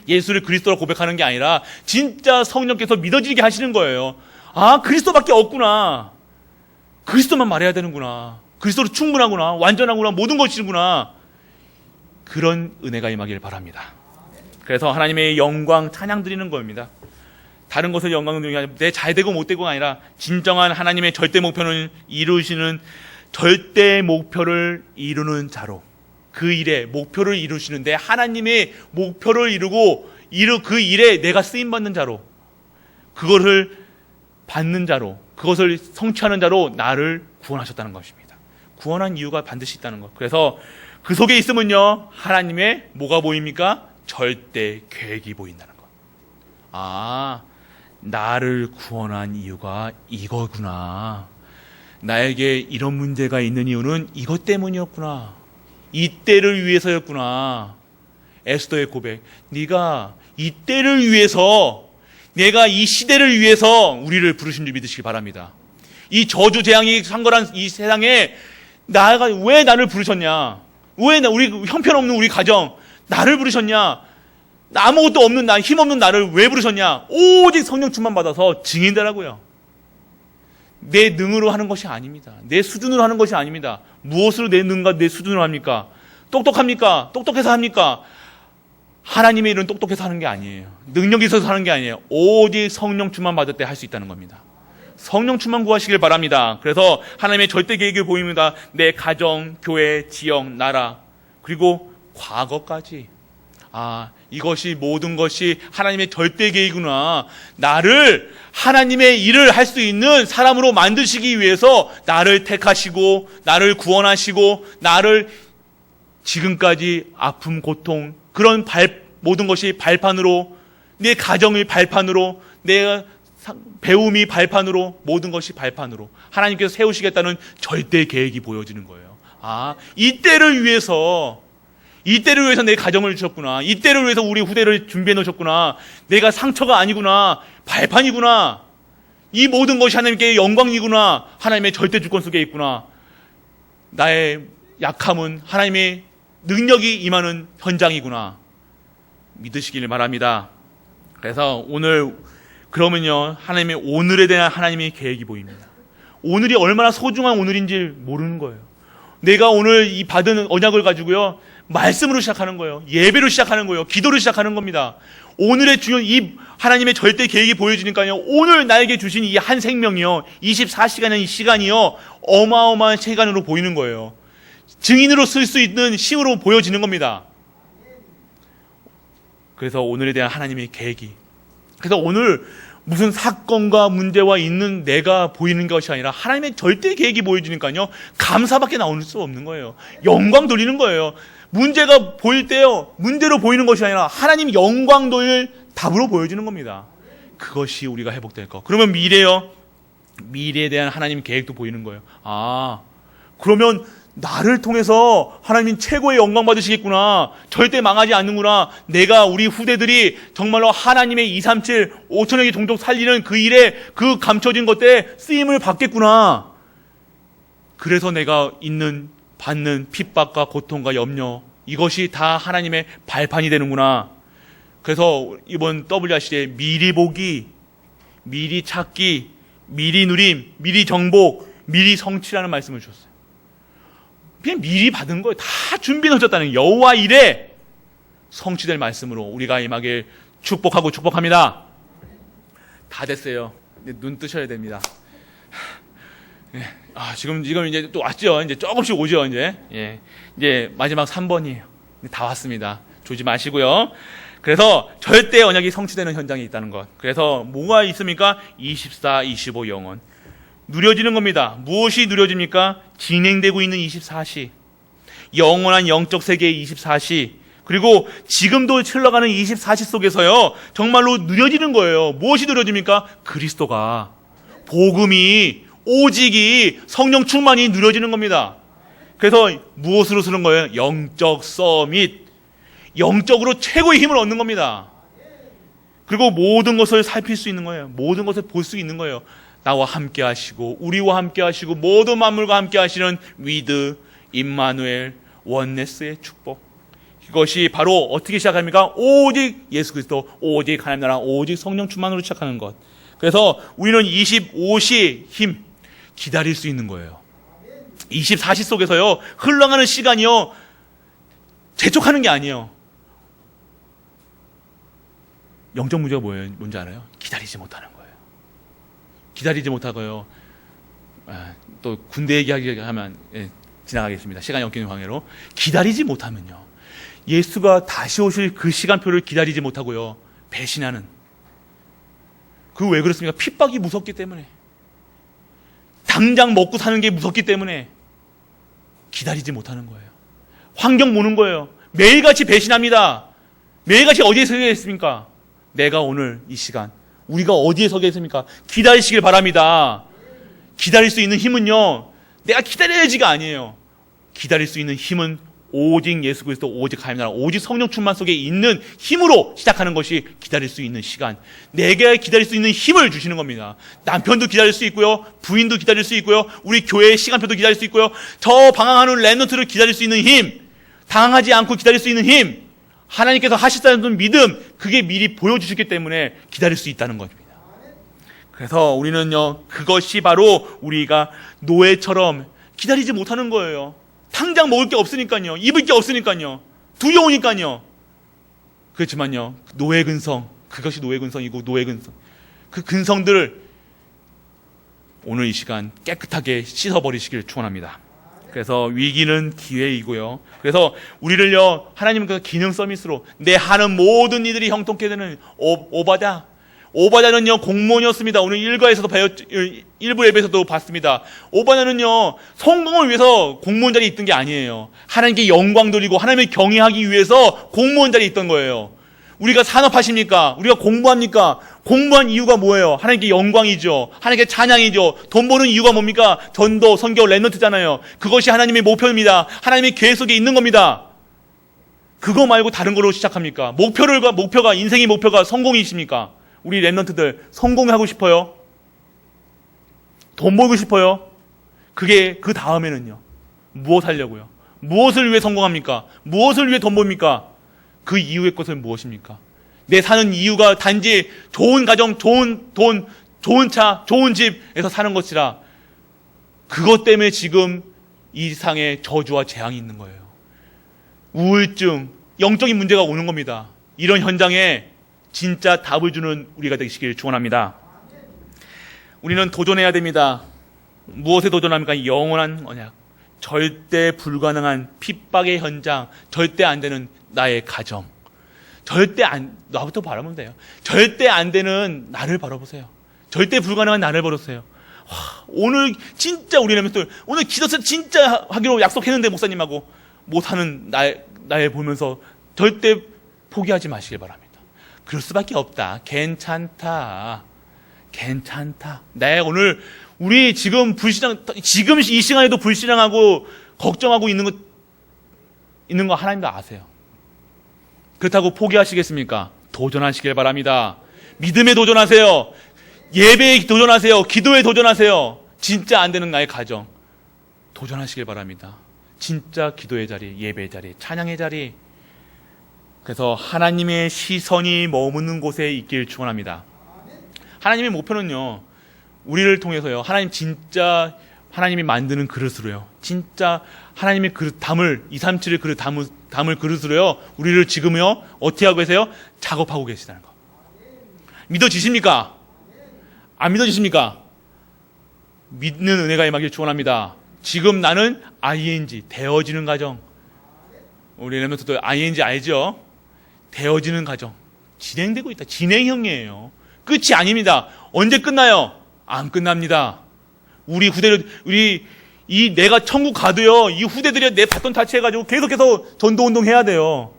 Speaker 1: 예수를 그리스도로 고백하는 게 아니라 진짜 성령께서 믿어지게 하시는 거예요. 아, 그리스도밖에 없구나. 그리스도만 말해야 되는구나. 그리스도로 충분하구나. 완전하구나. 모든 것이구나. 그런 은혜가 임하길 바랍니다. 그래서 하나님의 영광 찬양 드리는 겁니다. 다른 것을 영광 드리는 게 아니라 내 잘되고 못되고가 아니라 진정한 하나님의 절대 목표는 이루시는, 절대 목표를 이루는 자로, 그 일에 목표를 이루시는데 하나님의 목표를 이루고 그 일에 내가 쓰임받는 자로, 그것을 받는 자로, 그것을 성취하는 자로 나를 구원하셨다는 것입니다. 구원한 이유가 반드시 있다는 것. 그래서 그 속에 있으면요, 하나님의 뭐가 보입니까? 절대 계획이 보인다는 것. 아, 나를 구원한 이유가 이거구나. 나에게 이런 문제가 있는 이유는 이것 때문이었구나. 이때를 위해서였구나. 에스더의 고백. 네가 이때를 위해서, 내가 이 시대를 위해서 우리를 부르신 줄 믿으시기 바랍니다. 이 저주 재앙이 상거란 이 세상에 왜 나를 부르셨냐? 왜 우리 형편없는 우리 가정 나를 부르셨냐? 아무것도 없는 나, 힘없는 나를 왜 부르셨냐? 오직 성령 충만 받아서 증인되라고요. 내 능으로 하는 것이 아닙니다. 내 수준으로 하는 것이 아닙니다. 무엇으로 내 능과 내 수준으로 합니까? 똑똑합니까? 똑똑해서 합니까? 하나님의 일은 똑똑해서 하는 게 아니에요. 능력이 있어서 하는 게 아니에요. 오직 성령 충만 받을 때 할 수 있다는 겁니다. 성령 충만 구하시길 바랍니다. 그래서 하나님의 절대 계획이 보입니다. 내 가정, 교회, 지역, 나라, 그리고 과거까지. 이것이 모든 것이 하나님의 절대 계획이구나. 나를 하나님의 일을 할 수 있는 사람으로 만드시기 위해서 나를 택하시고, 나를 구원하시고, 나를 지금까지 아픔, 고통, 그런 모든 것이 발판으로, 내 가정의 발판으로, 내 배움이 발판으로, 모든 것이 발판으로 하나님께서 세우시겠다는 절대 계획이 보여지는 거예요. 이때를 위해서 내 가정을 주셨구나. 이때를 위해서 우리 후대를 준비해 놓으셨구나. 내가 상처가 아니구나. 발판이구나. 이 모든 것이 하나님께 영광이구나. 하나님의 절대 주권 속에 있구나. 나의 약함은 하나님의 능력이 임하는 현장이구나. 믿으시길 바랍니다. 그래서 그러면요, 하나님의 오늘에 대한 하나님의 계획이 보입니다. 오늘이 얼마나 소중한 오늘인지 모르는 거예요. 내가 오늘 이 받은 언약을 가지고요, 말씀으로 시작하는 거예요. 예배로 시작하는 거예요. 기도로 시작하는 겁니다. 오늘의 중요한 이 하나님의 절대 계획이 보여지니까요, 오늘 나에게 주신 이 한 생명이요, 24시간의 이 시간이요, 어마어마한 시간으로 보이는 거예요. 증인으로 쓸 수 있는 힘으로 보여지는 겁니다. 그래서 오늘에 대한 하나님의 계획이, 그래서 오늘 무슨 사건과 문제와 있는 내가 보이는 것이 아니라 하나님의 절대 계획이 보여지니까요, 감사밖에 나올 수 없는 거예요. 영광 돌리는 거예요. 문제가 보일 때요, 문제로 보이는 것이 아니라 하나님 영광 돌릴 답으로 보여지는 겁니다. 그것이 우리가 회복될 것. 그러면 미래에 대한 하나님 계획도 보이는 거예요. 그러면 나를 통해서 하나님 최고의 영광 받으시겠구나. 절대 망하지 않는구나. 내가 우리 후대들이 정말로 하나님의 237, 5천여의 종족 살리는 그 일에 그 감춰진 것에 쓰임을 받겠구나. 그래서 내가 받는 핍박과 고통과 염려, 이것이 다 하나님의 발판이 되는구나. 그래서 이번 WRC에 미리 보기, 미리 찾기, 미리 누림, 미리 정복, 미리 성취라는 말씀을 주셨어요. 그냥 미리 받은 거예요. 다 준비해 놓으셨다는 여호와 일에 성취될 말씀으로 우리가 임하길 축복합니다. 다 됐어요. 이제 눈 뜨셔야 됩니다. 지금 이제 또 왔죠. 이제 조금씩 오죠. 이제 마지막 3번이에요. 다 왔습니다. 조지 마시고요. 그래서 절대 언약이 성취되는 현장이 있다는 것. 그래서 뭐가 있습니까? 24, 25 영원. 누려지는 겁니다. 무엇이 누려집니까? 진행되고 있는 24시, 영원한 영적 세계의 24시, 그리고 지금도 흘러가는 24시 속에서요, 정말로 누려지는 거예요. 무엇이 누려집니까? 그리스도가, 복음이, 오직이, 성령 충만이 누려지는 겁니다. 그래서 무엇으로 쓰는 거예요? 영적 서밋, 영적으로 최고의 힘을 얻는 겁니다. 그리고 모든 것을 살필 수 있는 거예요. 모든 것을 볼 수 있는 거예요. 나와 함께 하시고 우리와 함께 하시고 모든 만물과 함께 하시는 위드, 임마누엘, 원네스의 축복. 이것이 바로 어떻게 시작합니까? 오직 예수 그리스도, 오직 하나님 나라, 오직 성령 충만으로 시작하는 것. 그래서 우리는 25시 힘 기다릴 수 있는 거예요. 24시 속에서요, 흘러가는 시간이요, 재촉하는 게 아니에요. 영적 문제가 뭔지 알아요? 기다리지 못하는 거예요. 기다리지 못하고요. 또 군대 얘기하면 지나가겠습니다. 시간이 없기는 관계로. 기다리지 못하면요, 예수가 다시 오실 그 시간표를 기다리지 못하고요, 배신하는. 그거 왜 그렇습니까? 핍박이 무섭기 때문에, 당장 먹고 사는 게 무섭기 때문에 기다리지 못하는 거예요. 환경 보는 거예요. 매일같이 배신합니다. 매일같이 어디에 서게 있습니까? 내가 오늘 이 시간 우리가 어디에 서게 있습니까? 기다리시길 바랍니다. 기다릴 수 있는 힘은요, 내가 기다려야지가 아니에요. 기다릴 수 있는 힘은 오직 예수 그리스도, 오직 하나님 나라, 오직 성령 충만 속에 있는 힘으로 시작하는 것이 기다릴 수 있는 시간. 내게 기다릴 수 있는 힘을 주시는 겁니다. 남편도 기다릴 수 있고요, 부인도 기다릴 수 있고요, 우리 교회의 시간표도 기다릴 수 있고요, 저 방황하는 렘넌트를 기다릴 수 있는 힘, 당하지 않고 기다릴 수 있는 힘, 하나님께서 하시다는 믿음, 그게 미리 보여주셨기 때문에 기다릴 수 있다는 겁니다. 그래서 우리는요, 그것이 바로 우리가 노예처럼 기다리지 못하는 거예요. 당장 먹을 게 없으니까요, 입을 게 없으니까요, 두려우니까요. 그렇지만요, 노예 근성, 그것이 노예 근성이고, 노예 근성, 그 근성들을 오늘 이 시간 깨끗하게 씻어버리시길 축원합니다. 그래서 위기는 기회이고요. 그래서 우리를요, 하나님은 그 기능 서밋으로 내 하는 모든 이들이 형통케 되는 오바댜는요 공무원이었습니다. 오늘 일과에서도 일부 예배에서도 봤습니다. 오바댜는요 성공을 위해서 공무원 자리에 있던 게 아니에요. 하나님께 영광 돌리고 하나님을 경외하기 위해서 공무원 자리에 있던 거예요. 우리가 산업하십니까? 우리가 공부합니까? 공부한 이유가 뭐예요? 하나님께 영광이죠. 하나님께 찬양이죠. 돈 버는 이유가 뭡니까? 전도, 선교, 렘넌트잖아요. 그것이 하나님의 목표입니다. 하나님의 계획 속에 있는 겁니다. 그거 말고 다른 거로 시작합니까? 목표가 인생의 목표가 성공이십니까? 우리 렘넌트들 성공하고 싶어요? 돈 벌고 싶어요? 그게 그 다음에는요, 무엇 하려고요? 무엇을 위해 성공합니까? 무엇을 위해 돈 벌입니까? 그 이유의 것은 무엇입니까? 내 사는 이유가 단지 좋은 가정, 좋은 돈, 좋은 차, 좋은 집에서 사는 것이라, 그것 때문에 지금 이 세상에 저주와 재앙이 있는 거예요. 우울증, 영적인 문제가 오는 겁니다. 이런 현장에 진짜 답을 주는 우리가 되시길 축원합니다. 우리는 도전해야 됩니다. 무엇에 도전합니까? 영원한 언약, 절대 불가능한 핍박의 현장, 절대 안 되는 나의 가정, 나부터 바라보면 돼요. 절대 안 되는 나를 바라보세요. 절대 불가능한 나를 바라보세요. 오늘 진짜 우리 렘넌트들 오늘 기도서 진짜 하기로 약속했는데 목사님하고 못하는 나를 보면서 절대 포기하지 마시길 바랍니다. 그럴 수밖에 없다. 괜찮다. 오늘 우리 지금 지금 이 시간에도 불신앙하고 걱정하고 있는 거 하나님도 아세요. 그렇다고 포기하시겠습니까? 도전하시길 바랍니다. 믿음에 도전하세요. 예배에 도전하세요. 기도에 도전하세요. 진짜 안 되는 나의 가정 도전하시길 바랍니다. 진짜 기도의 자리, 예배의 자리, 찬양의 자리. 그래서 하나님의 시선이 머무는 곳에 있길 축원합니다. 하나님의 목표는요, 우리를 통해서요, 하나님이 만드는 그릇으로요, 진짜 하나님의 그릇 담을 237의 그릇 담을 그릇으로요, 우리를 지금요 어떻게 하고 계세요? 작업하고 계시다는 거. 믿어지십니까? 안 믿어지십니까? 믿는 은혜가 임하길 축원합니다. 지금 나는 ing, 되어지는 과정. 우리 렘넌트들 ing 알죠? 되어지는 과정 진행되고 있다. 진행형이에요. 끝이 아닙니다. 언제 끝나요? 안 끝납니다. 우리 내가 천국 가도요, 이 후대들이 내 바톤 타치해가지고 계속해서 전도운동 해야 돼요.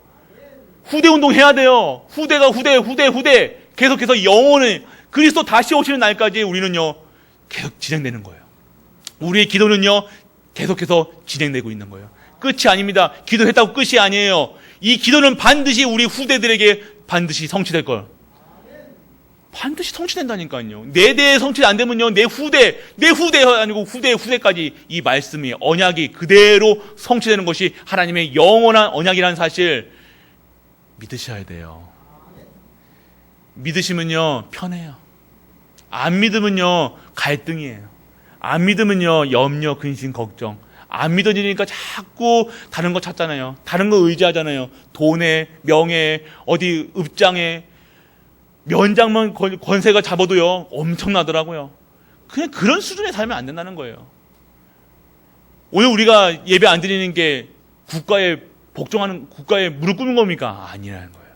Speaker 1: 후대운동 해야 돼요. 후대가 후대 계속해서 영혼을 그리스도 다시 오시는 날까지 우리는요 계속 진행되는 거예요. 우리의 기도는요 계속해서 진행되고 있는 거예요. 끝이 아닙니다. 기도했다고 끝이 아니에요. 이 기도는 반드시 우리 후대들에게 반드시 성취될 걸. 반드시 성취된다니까요. 내 대에 성취 안 되면요, 내 후대가 아니고 후대까지 이 말씀이, 언약이 그대로 성취되는 것이 하나님의 영원한 언약이라는 사실 믿으셔야 돼요. 믿으시면요 편해요. 안 믿으면요 갈등이에요. 안 믿으면요 염려, 근심, 걱정. 안 믿어지니까 자꾸 다른 거 찾잖아요. 다른 거 의지하잖아요. 돈에, 명예에, 어디 읍장에, 면장만 권세가 잡아도요 엄청나더라고요. 그냥 그런 수준에 살면 안 된다는 거예요. 오늘 우리가 예배 안 드리는 게 국가에 복종하는, 국가에 무릎 꿇는 겁니까? 아니라는 거예요.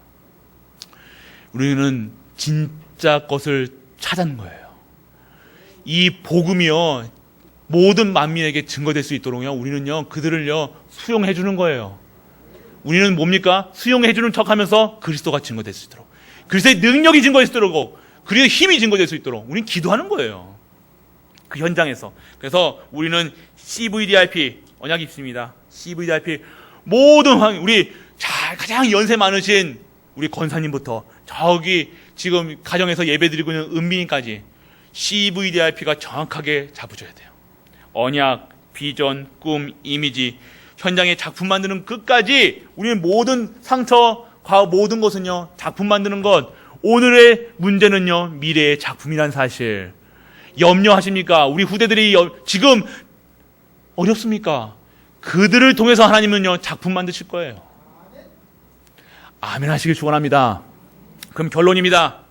Speaker 1: 우리는 진짜 것을 찾는 거예요. 이 복음이요, 모든 만민에게 증거될 수 있도록요, 우리는요, 그들을요, 수용해 주는 거예요. 우리는 뭡니까? 수용해 주는 척 하면서 그리스도가 증거될 수 있도록, 그리스도의 능력이 증거될 수 있도록, 그리스도의 힘이 증거될 수 있도록 우리는 기도하는 거예요. 그 현장에서. 그래서 우리는 CVDIP, 언약이 있습니다. CVDIP, 모든 우리 가장 연세 많으신 우리 권사님부터 저기 지금 가정에서 예배드리고 있는 은빈이까지 CVDIP가 정확하게 잡아줘야 돼요. 언약, 비전, 꿈, 이미지, 현장의 작품 만드는 끝까지 우리는 모든 상처, 과거 모든 것은요, 작품 만드는 것. 오늘의 문제는요, 미래의 작품이란 사실. 염려하십니까? 우리 후대들이 지금 어렵습니까? 그들을 통해서 하나님은요, 작품 만드실 거예요. 아멘 하시길 축원합니다. 그럼 결론입니다.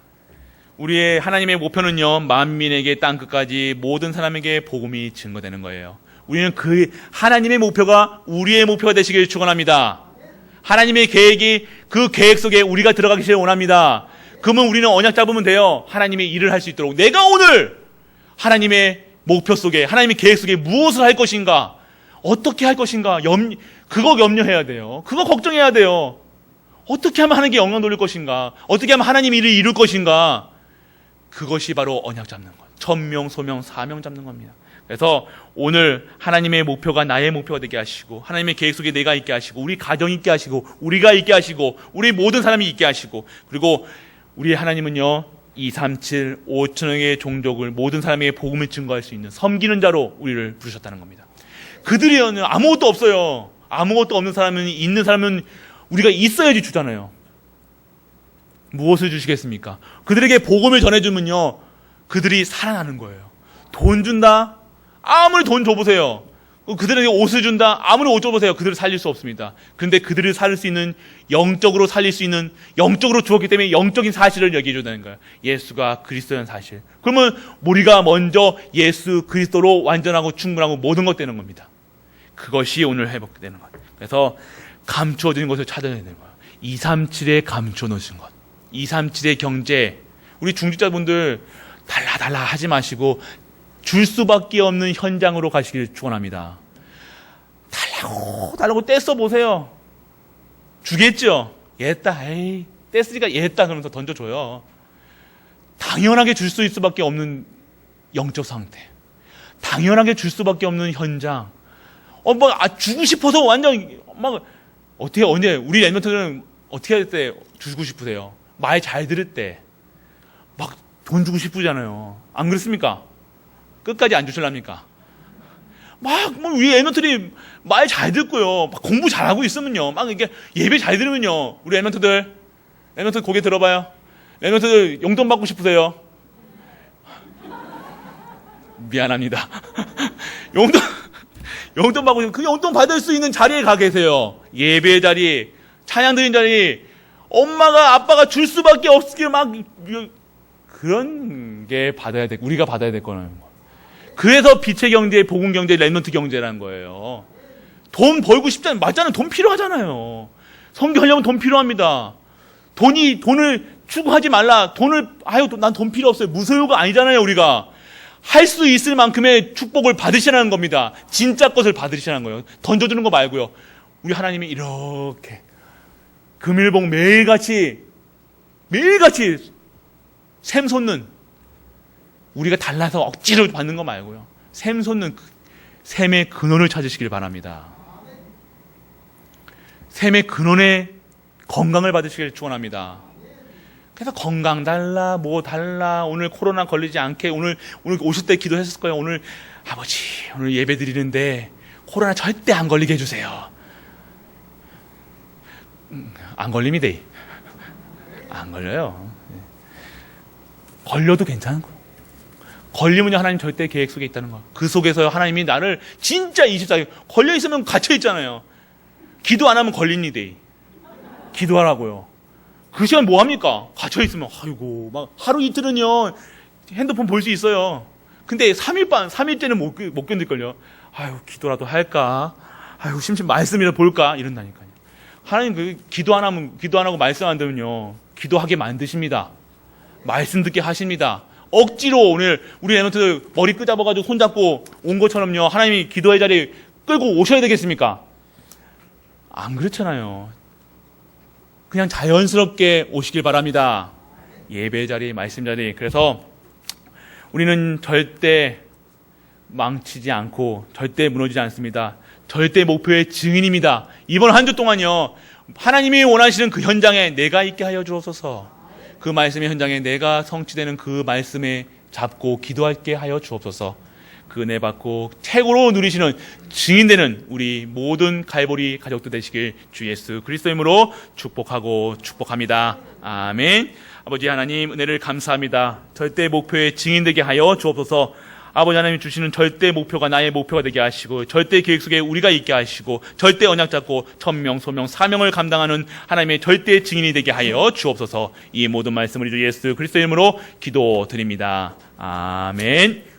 Speaker 1: 우리의 하나님의 목표는요, 만민에게 땅끝까지 모든 사람에게 복음이 증거되는 거예요. 우리는 그 하나님의 목표가 우리의 목표가 되시길 축원합니다. 하나님의 계획이, 그 계획 속에 우리가 들어가기를 원합니다. 그러면 우리는 언약 잡으면 돼요. 하나님의 일을 할 수 있도록. 내가 오늘 하나님의 목표 속에, 하나님의 계획 속에 무엇을 할 것인가, 어떻게 할 것인가, 그거 염려해야 돼요. 그거 걱정해야 돼요. 어떻게 하면 하나님께 영광 돌릴 것인가, 어떻게 하면 하나님 일을 이룰 것인가. 그것이 바로 언약 잡는 것. 천명, 소명, 사명 잡는 겁니다. 그래서 오늘 하나님의 목표가 나의 목표가 되게 하시고, 하나님의 계획 속에 내가 있게 하시고, 우리 가정이 있게 하시고, 우리가 있게 하시고, 우리 모든 사람이 있게 하시고, 그리고 우리 하나님은요, 237, 5천여의 종족을 모든 사람에게 복음을 증거할 수 있는 섬기는 자로 우리를 부르셨다는 겁니다. 그들이 아무것도 없어요. 아무것도 없는 사람은, 있는 사람은 우리가 있어야지 주잖아요. 무엇을 주시겠습니까? 그들에게 복음을 전해주면요, 그들이 살아나는 거예요. 돈 준다? 아무리 돈 줘보세요. 그들에게 옷을 준다? 아무리 옷 줘보세요. 그들을 살릴 수 없습니다. 그런데 그들을 살릴 수 있는, 영적으로 살릴 수 있는, 영적으로 주었기 때문에 영적인 사실을 얘기해 준다는 거예요. 예수가 그리스도라는 사실. 그러면 우리가 먼저 예수 그리스도로 완전하고 충분하고 모든 것 되는 겁니다. 그것이 오늘 회복되는 것. 그래서 감추어진 것을 찾아야 되는 거예요. 237에 감추어 놓으신 것. 237의 경제. 우리 중직자분들 달라 하지 마시고 줄 수밖에 없는 현장으로 가시길 축원합니다. 달라고 떼써 보세요. 주겠죠? 얘다, 에이, 떼쓰니까 얘다 그러면서 던져줘요. 당연하게 줄 수 있을 수밖에 없는 영적 상태. 당연하게 줄 수밖에 없는 현장. 주고 싶어서 완전, 어떻게, 언제, 우리 랩런트들은 어떻게 할 때 주고 싶으세요? 말 잘 들을 때. 돈 주고 싶으잖아요. 안 그렇습니까? 끝까지 안 주실랍니까? 우리 랩런트들이 말 잘 듣고요. 공부 잘하고 있으면요. 이게 예배 잘 들으면요. 우리 랩런트들 고개 들어봐요. 랩런트들 용돈 받고 싶으세요? 미안합니다. 용돈 받고 싶으면 그 용돈 받을 수 있는 자리에 가 계세요. 예배 자리, 찬양 드리는 자리, 엄마가, 아빠가 줄 수밖에 없게 그런 게 우리가 받아야 될 거라는 거예요. 그래서 빛의 경제, 복음 경제, 랩런트 경제라는 거예요. 돈 벌고 싶잖아요. 맞잖아요. 돈 필요하잖아요. 선교하려면 돈 필요합니다. 돈을 추구하지 말라. 난 돈 필요 없어요. 무소유가 아니잖아요, 우리가. 할 수 있을 만큼의 축복을 받으시라는 겁니다. 진짜 것을 받으시라는 거예요. 던져주는 거 말고요. 우리 하나님이 이렇게 금일봉 매일같이 샘 솟는, 우리가 달라서 억지로 받는 거 말고요. 샘 솟는 샘의 근원을 찾으시길 바랍니다. 샘의 근원의 건강을 받으시길 축원합니다. 그래서 건강 달라, 뭐 달라, 오늘 코로나 걸리지 않게, 오늘 오실 때 기도했을 거예요. 오늘 아버지, 오늘 예배 드리는데 코로나 절대 안 걸리게 해주세요. 안 걸립니다. 안 걸려요. 걸려도 괜찮은 거예요. 걸리면요, 하나님 절대 계획 속에 있다는 거예요. 그 속에서 하나님이 나를 진짜 24시간, 걸려있으면 갇혀있잖아요. 기도 안 하면 걸립니다. 기도하라고요. 그 시간 뭐 합니까? 갇혀있으면, 하루 이틀은요, 핸드폰 볼 수 있어요. 근데 3일째는 못 견딜걸요. 아유, 기도라도 할까? 아유, 심심 말씀이라도 볼까? 이런다니까요. 하나님 기도 안 하고 말씀 안 들으면요. 기도하게 만드십니다. 말씀 듣게 하십니다. 억지로 오늘 우리 랩런트 머리 끄잡아가지고 손잡고 온 것처럼요. 하나님이 기도의 자리에 끌고 오셔야 되겠습니까? 안 그렇잖아요. 그냥 자연스럽게 오시길 바랍니다. 예배 자리, 말씀 자리. 그래서 우리는 절대 망치지 않고 절대 무너지지 않습니다. 절대 목표의 증인입니다. 이번 한 주 동안요. 하나님이 원하시는 그 현장에 내가 있게 하여 주옵소서. 그 말씀의 현장에 내가 성취되는 그 말씀에 잡고 기도하게 하여 주옵소서. 그 은혜 받고 최고로 누리시는 증인되는 우리 모든 갈보리 가족들 되시길 주 예수 그리스도 이름으로 축복하고 축복합니다. 아멘. 아버지 하나님 은혜를 감사합니다. 절대 목표의 증인되게 하여 주옵소서. 아버지 하나님 주시는 절대 목표가 나의 목표가 되게 하시고 절대 계획 속에 우리가 있게 하시고 절대 언약 잡고 천명 소명 사명을 감당하는 하나님의 절대 증인이 되게 하여 주옵소서. 이 모든 말씀을 주 예수 그리스도 이름으로 기도드립니다. 아멘.